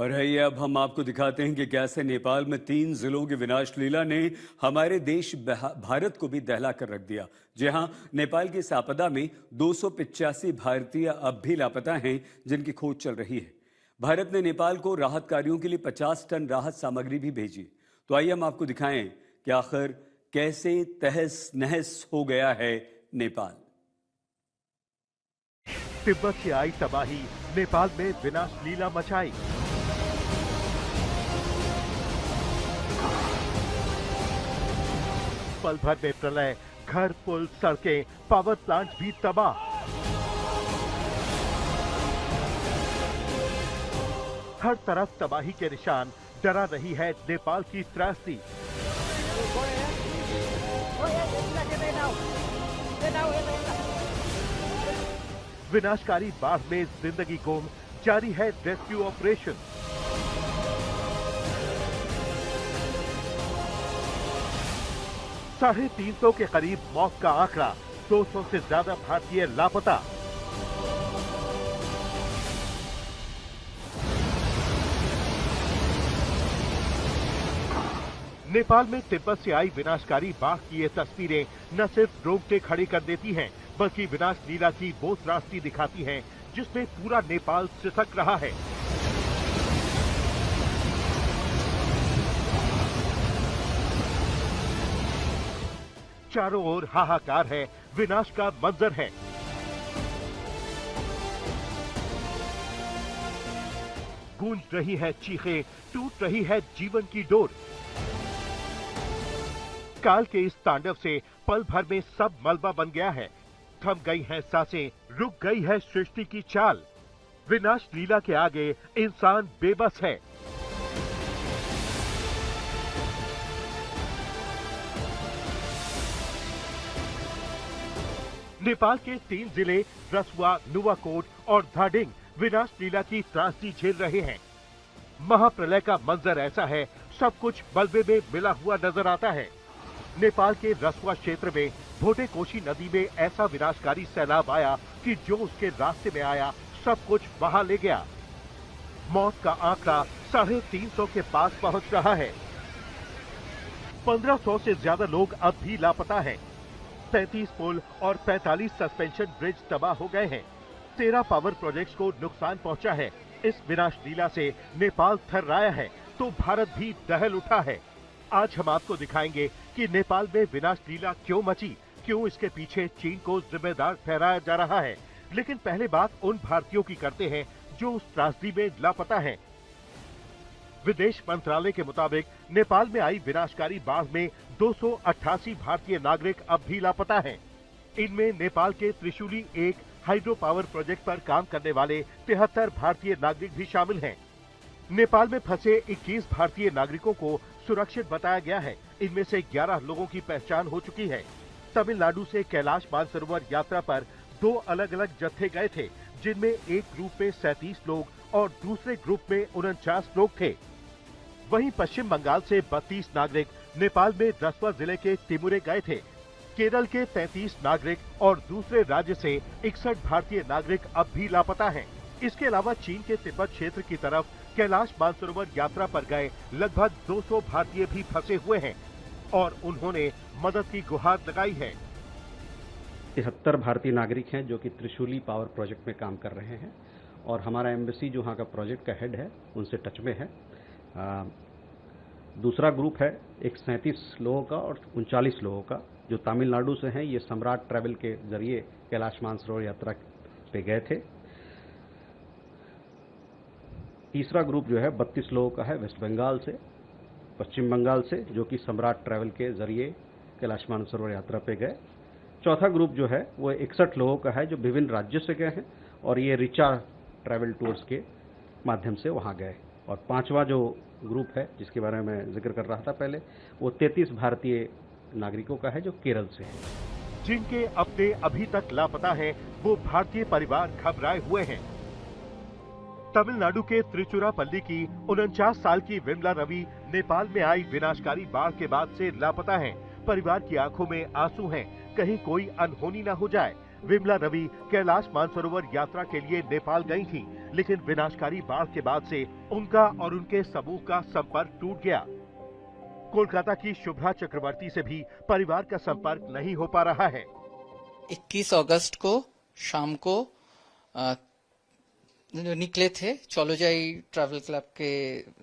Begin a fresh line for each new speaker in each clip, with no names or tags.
और है ये, अब हम आपको दिखाते हैं कि कैसे नेपाल में 3 जिलों की विनाश लीला ने हमारे देश भारत को भी दहला कर रख दिया। जी हां, नेपाल की इस आपदा में 285 भारतीय अब भी लापता हैं, जिनकी खोज चल रही है। भारत ने नेपाल को राहत कार्यों के लिए 50 टन राहत सामग्री भी भेजी। तो आइए हम आपको दिखाएं कि आखिर कैसे तहस नहस हो गया है नेपाल।
तिब्बत से आई तबाही नेपाल में विनाश लीला मचाई। पल भर में प्रलय, घर, पुल, सड़कें, पावर प्लांट भी तबाह। हर तरफ तबाही के निशान, डरा रही है नेपाल की त्रासदी। विनाशकारी बाढ़ में जिंदगी गुम, जारी है रेस्क्यू ऑपरेशन। साढ़े 300 के करीब मौत का आंकड़ा, 200 से ज्यादा भारतीय लापता। नेपाल में तिब्बत से आई विनाशकारी बाढ़ की ये तस्वीरें न सिर्फ रोंगटे खड़े कर देती हैं, बल्कि विनाश लीला की वो त्रासदी दिखाती हैं जिसमें पूरा नेपाल सिसक रहा है। चारों ओर हाहाकार है, विनाश का मंजर है। गूंज रही है चीखें, टूट रही है जीवन की डोर। काल के इस तांडव से पल भर में सब मलबा बन गया है। थम गई हैं सांसें, रुक गई है सृष्टि की चाल। विनाश लीला के आगे इंसान बेबस है। नेपाल के 3 जिले रसुआ, नुवाकोट और धादिङ विनाश लीला की त्रासदी झेल रहे हैं। महाप्रलय का मंजर ऐसा है, सब कुछ मलबे में मिला हुआ नजर आता है। नेपाल के रसुआ क्षेत्र में भोटेकोशी नदी में ऐसा विनाशकारी सैलाब आया कि जो उसके रास्ते में आया सब कुछ बहा ले गया। मौत का आंकड़ा 350 के पास पहुंच रहा है। 1500 से ज्यादा लोग अब भी लापता हैं। 33 पुल और 45 सस्पेंशन ब्रिज तबाह हो गए हैं। 13 पावर प्रोजेक्ट्स को नुकसान पहुंचा है। इस विनाश लीला से नेपाल थर्राया है तो भारत भी दहल उठा है। आज हम आपको दिखाएंगे कि नेपाल में विनाश लीला क्यों मची, क्यों इसके पीछे चीन को जिम्मेदार ठहराया जा रहा है। लेकिन पहले बात उन भारतीयों की करते हैं जो उस त्रासदी में लापता हैं। विदेश मंत्रालय के मुताबिक नेपाल में आई विनाशकारी बाढ़ में 288 भारतीय नागरिक अब भी लापता हैं। इनमें नेपाल के त्रिशूली 1 हाइड्रो पावर प्रोजेक्ट पर काम करने वाले 73 भारतीय नागरिक भी शामिल हैं। नेपाल में फंसे 21 भारतीय नागरिकों को सुरक्षित बताया गया है। इनमें से 11 लोगों की पहचान हो चुकी है। तमिलनाडु से कैलाश मानसरोवर यात्रा पर 2 अलग अलग जत्थे गए थे, जिनमें एक ग्रुप में 37 लोग और दूसरे ग्रुप में 49 लोग थे। वहीं पश्चिम बंगाल से 32 नागरिक नेपाल में रसुआ जिले के टिमुरे गए थे। केरल के 33 नागरिक और दूसरे राज्य से 61 भारतीय नागरिक अब भी लापता हैं। इसके अलावा चीन के तिब्बत क्षेत्र की तरफ कैलाश मानसरोवर यात्रा पर गए लगभग 200 भारतीय भी फंसे हुए हैं और उन्होंने मदद की गुहार लगाई है।
73 भारतीय नागरिक हैं जो कि त्रिशूली पावर प्रोजेक्ट में काम कर रहे हैं और हमारा एम्बेसी जो वहाँ का प्रोजेक्ट का हेड है उनसे टच में है। दूसरा ग्रुप है एक 37 लोगों का और 39 लोगों का जो तमिलनाडु से हैं। ये सम्राट ट्रैवल के जरिए कैलाश मानसरोवर यात्रा पे गए थे। तीसरा ग्रुप जो है 32 लोगों का है वेस्ट बंगाल से, पश्चिम बंगाल से, जो कि सम्राट ट्रैवल के जरिए कैलाश मानसरोवर यात्रा पे गए। चौथा ग्रुप जो है वो 61 लोगों का है जो विभिन्न राज्यों से गए हैं और ये रिचा ट्रैवल टूर्स के माध्यम से वहाँ गए। और पांचवा जो ग्रुप है जिसके बारे में मैं जिक्र कर रहा था पहले, वो 33 भारतीय नागरिकों का है जो केरल से है।
जिनके अपने अभी तक लापता हैं, वो भारतीय परिवार घबराए हुए हैं। तमिलनाडु के त्रिचुरापल्ली की 49 साल की विमला रवि नेपाल में आई विनाशकारी बाढ़ के बाद से लापता हैं। परिवार की आंखों में आंसू हैं, कहीं कोई अनहोनी न हो जाए। विमला रवि कैलाश मानसरोवर यात्रा के लिए नेपाल गई थीं, लेकिन विनाशकारी बाढ़ के बाद से उनका और उनके समूह का संपर्क टूट गया। कोलकाता की शुभ्रा चक्रवर्ती से भी परिवार का संपर्क नहीं हो पा रहा है।
21 अगस्त को शाम को निकले थे चौलोजाई ट्रैवल क्लब के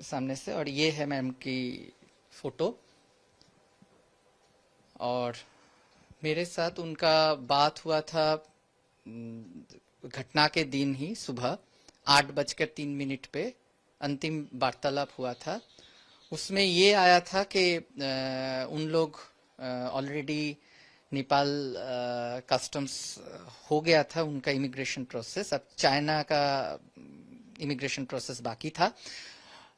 सामने से, और ये है मैम की फोटो। और मेरे साथ उनका बात हुआ था घटना के दिन ही सुबह 8:03 पे अंतिम वार्तालाप हुआ था। उसमें ये आया था कि उन लोग ऑलरेडी नेपाल कस्टम्स हो गया था उनका इमिग्रेशन प्रोसेस, अब चाइना का इमिग्रेशन प्रोसेस बाकी था।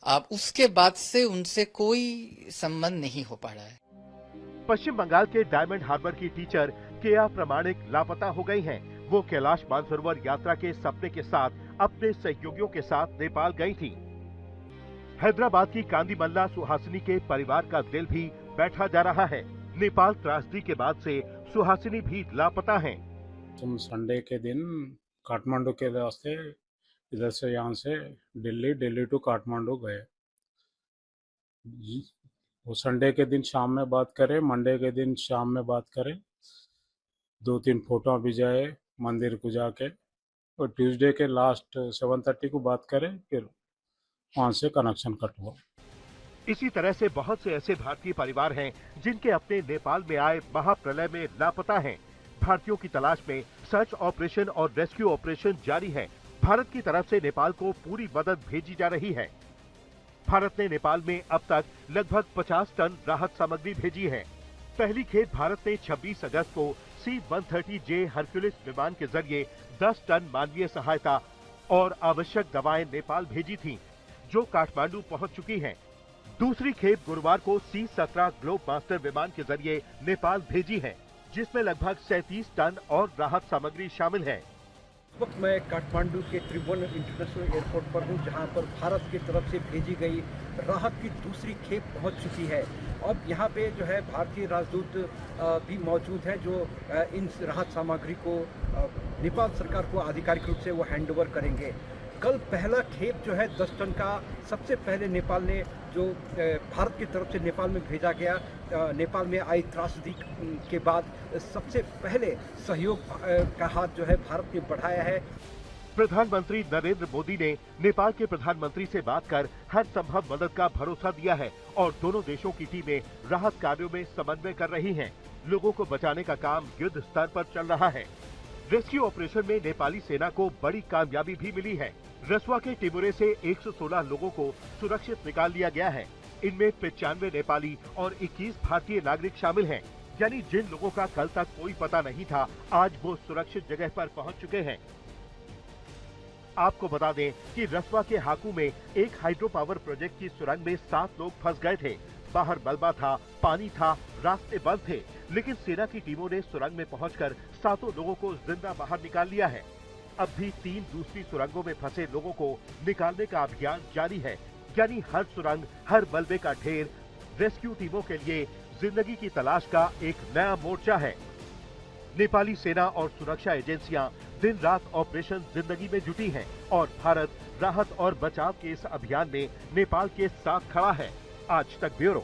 अब उसके बाद से उनसे कोई संबंध नहीं हो पा रहा है।
पश्चिम बंगाल के डायमंड हार्बर की टीचर केया प्रमाणिक लापता हो गई हैं। वो कैलाश मानसरोवर यात्रा के सपने के साथ अपने सहयोगियों के साथ नेपाल गई थी। हैदराबाद की कांदीमल्ला सुहासिनी के परिवार का दिल भी बैठा जा रहा है। नेपाल त्रासदी के बाद से सुहासिनी भी लापता हैं।
तुम संडे के दिन काठमांडू के रास्ते इधर से यहाँ से दिल्ली टू काठमांडू गए। वो संडे के दिन शाम में बात करें, मंडे के दिन शाम में बात करें, 2-3 फोटो भी जाए मंदिर को जाके, और ट्यूसडे के लास्ट 7:30 को बात करें, फिर वहाँ से कनेक्शन कट हुआ।
इसी तरह से बहुत से ऐसे भारतीय परिवार हैं जिनके अपने नेपाल में आए महाप्रलय में लापता हैं। भारतीयों की तलाश में सर्च ऑपरेशन और रेस्क्यू ऑपरेशन जारी है। भारत की तरफ से नेपाल को पूरी मदद भेजी जा रही है। भारत ने नेपाल में अब तक लगभग 50 टन राहत सामग्री भेजी है। पहली खेप भारत ने 26 अगस्त को C-130J हरक्यूलिस विमान के जरिए 10 टन मानवीय सहायता और आवश्यक दवाएं नेपाल भेजी थीं, जो काठमांडू पहुंच चुकी हैं। दूसरी खेप गुरुवार को C-17 ग्लोब मास्टर विमान के जरिए नेपाल भेजी है, जिसमें लगभग 37 टन और राहत सामग्री शामिल है।
इस वक्त मैं काठमांडू के त्रिभुवन इंटरनेशनल एयरपोर्ट पर हूं, जहां पर भारत की तरफ से भेजी गई राहत की दूसरी खेप पहुंच चुकी है। अब यहां पे जो है भारतीय राजदूत भी मौजूद है, जो इन राहत सामग्री को नेपाल सरकार को आधिकारिक रूप से वो हैंडओवर करेंगे। कल पहला खेप जो है 10 टन का सबसे पहले नेपाल ने जो भारत की तरफ से नेपाल में भेजा गया, नेपाल में आई त्रासदी के बाद सबसे पहले सहयोग का हाथ जो है भारत ने बढ़ाया है।
प्रधानमंत्री नरेंद्र मोदी ने नेपाल के प्रधानमंत्री से बात कर हर संभव मदद का भरोसा दिया है और दोनों देशों की टीमें राहत कार्यों में समन्वय कर रही हैं। लोगों को बचाने का काम युद्ध स्तर पर चल रहा है। रेस्क्यू ऑपरेशन में नेपाली सेना को बड़ी कामयाबी भी मिली है। रसुआ के टिमुरे से 116 लोगों को सुरक्षित निकाल लिया गया है। इनमें 95 नेपाली और 21 भारतीय नागरिक शामिल हैं। यानी जिन लोगों का कल तक कोई पता नहीं था, आज वो सुरक्षित जगह पर पहुंच चुके हैं। आपको बता दें कि रसुआ के हाकू में एक हाइड्रो पावर प्रोजेक्ट की सुरंग में 7 लोग फंस गए थे। बाहर मलबा था, पानी था, रास्ते बंद थे, लेकिन सेना की टीमों ने सुरंग में पहुंचकर 7 लोगों को जिंदा बाहर निकाल लिया है। अब भी 3 दूसरी सुरंगों में फंसे लोगों को निकालने का अभियान जारी है। यानी हर सुरंग, हर मलबे का ढेर रेस्क्यू टीमों के लिए जिंदगी की तलाश का एक नया मोर्चा है। नेपाली सेना और सुरक्षा एजेंसियां दिन रात ऑपरेशन जिंदगी में जुटी हैं और भारत राहत और बचाव के इस अभियान में नेपाल के साथ खड़ा है। आज तक ब्यूरो।